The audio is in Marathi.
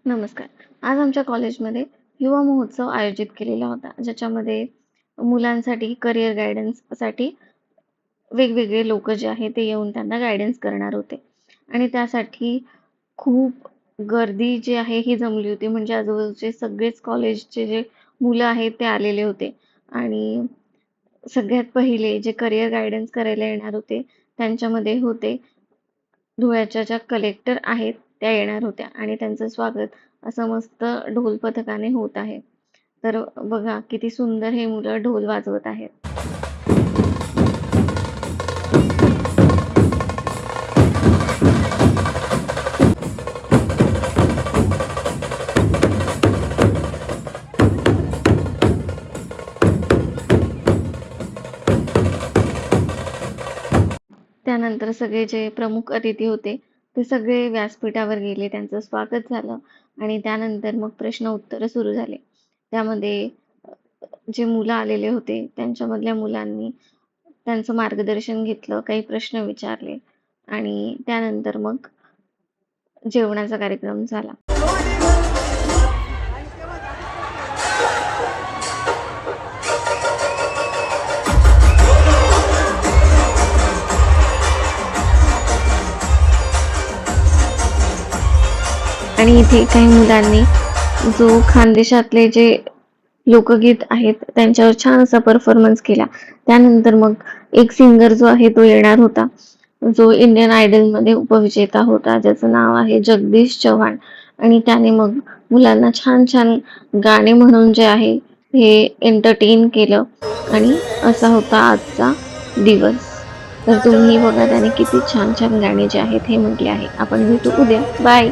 नमस्कार. आज आमच्या कॉलेजमध्ये युवा महोत्सव आयोजित केलेला होता, ज्याच्यामध्ये मुलांसाठी करिअर गायडन्ससाठी वेगवेगळे लोक जे आहे ते येऊन त्यांना गायडन्स करणार होते. आणि त्यासाठी खूप गर्दी जी आहे ही जमली होती. म्हणजे आजूबाजूचे सगळेच कॉलेजचे जे मुलं आहेत ते आलेले होते. आणि सगळ्यात पहिले जे करिअर गायडन्स करायला येणार होते, त्यांच्यामध्ये होते धुळ्याच्या ज्या कलेक्टर आहेत त्या येणार होत्या आणि त्यांचं स्वागत असं मस्त ढोल पथकाने होत आहे. तर बघा किती सुंदर हे मुलं ढोल वाजवत आहेत. त्यानंतर सगळे जे प्रमुख अतिथी होते ते सगळे व्यासपीठावर गेले, त्यांचं स्वागत झालं आणि त्यानंतर मग प्रश्न उत्तर सुरू झाले. त्यामध्ये जे मुलं आलेले होते त्यांच्यामधल्या मुलांनी त्यांचं मार्गदर्शन घेतलं, काही प्रश्न विचारले आणि त्यानंतर मग जेवणाचा कार्यक्रम झाला. आणि इथे काही मुलांनी जो खानदेशातले जे लोकगीत आहेत त्यांच्यावर छान असा परफॉर्मन्स केला. त्यानंतर मग एक सिंगर जो आहे तो येणार होता, जो इंडियन आयडल मध्ये उपविजेता होता, ज्याचं नाव आहे जगदीश चव्हाण. आणि त्याने मग मुलांना छान छान गाणे म्हणून जे आहे हे एंटरटेन केलं. आणि असा होता आजचा दिवस. तर तुम्ही बघा त्याने किती छान छान गाणे जे आहेत हे म्हटले आहे. आपण भेटू उद्या. बाय.